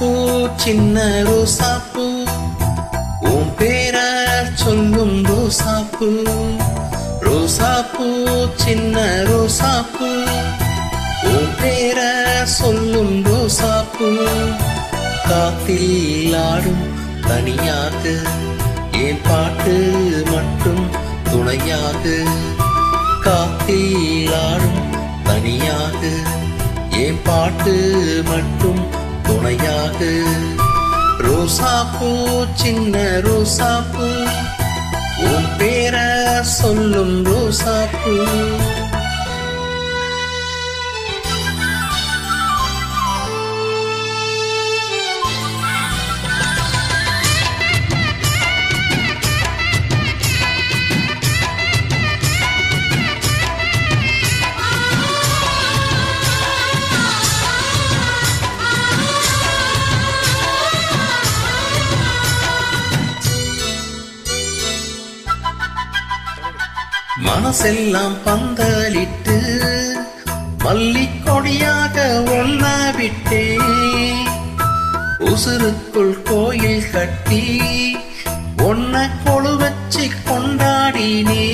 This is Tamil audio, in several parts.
ரோசாப்பூ சின்ன ரோசாப்பூ உன் பேர சொல்லும் ரோசாப்பூ. ரோசாப்பூ சின்ன ரோசாப்பூ உன் பேர சொல்லும் ரோசாப்பூ. காத்தில் ஆடும் தனியாக என் பாட்டு மட்டும் துணையாக. காத்தில் ஆடும் தனியாக என் பாட்டு மட்டும் துணையாக. ரோசாப்பூ சின்ன ரோசாப்பூ உன் பேர சொல்லும் ரோசாப்பூ. மனசெல்லாம் பந்தலிட்டு மல்லிக்கொடியாக ஒன்ன விட்டே. உசுருக்குள் கோயில் கட்டி ஒன்ன கொழு வச்சு கொண்டாடினே.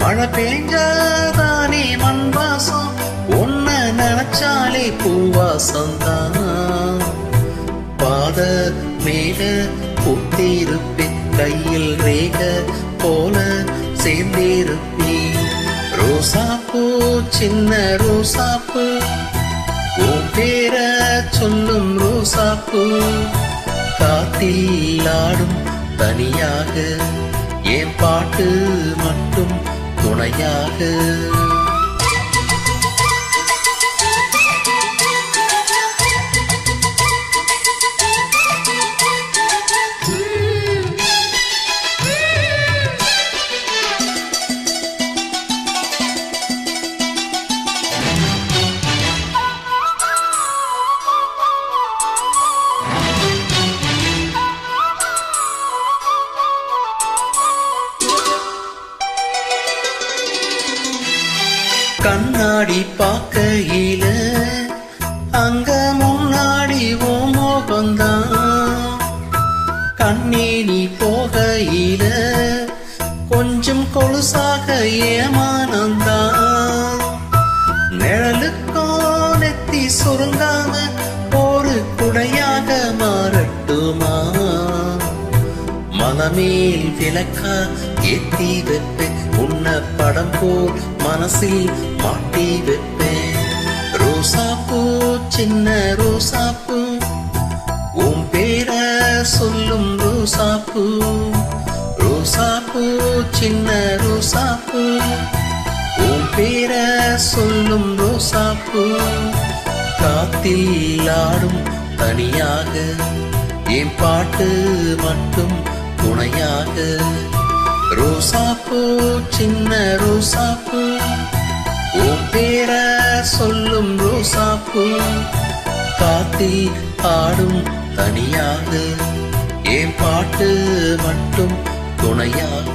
மழை பெஞ்சாதானே மண் வாசம், ஒன்ன நினைச்சாலே பூவாசம்தான். பாத மேல பூத்திருப்பேன், கையில் ரேக போல சேர்ந்திருப்பே. ரோசாப்பூ சின்ன ரோசாப்பூ உன் பேர சொல்லும் ரோசாப்பூ. காத்தில் ஆடும் தனியாக என் பாட்டு மட்டும் துணையாக. கண்ணாடி பார்க்கையில அங்க முன்னாடி ஓ மோகந்தான். கண்ணீனி போகையில கொஞ்சம் கொலுசாக ஏமானந்தான். நிழலுக்கோ நெத்தி சுருங்காம ஒரு குடையாக மாறட்டுமா. மனமேல் விளக்கா ஏத்தி வைப்பேன், உன்ன படம் போல் மனசில் மாட்டி வைப்பேன். ரோசாப்பூ சின்ன ரோசாப்பூ உன் பேர சொல்லும் ரோசாப்பூ. ரோசாப்பூ சின்ன ரோசாப்பூ உன் பேர சொல்லும் ரோசாப்பூ. காத்தில் ஆடும் தனியாக என் பாட்டு மட்டும் துணையாக. ரோசாப்பூ சின்ன ரோசாப்பூ உன் பேர சொல்லும் ரோசாப்பூ. காத்தில் ஆடும் தனியாக என் பாட்டு மட்டும் துணையாக.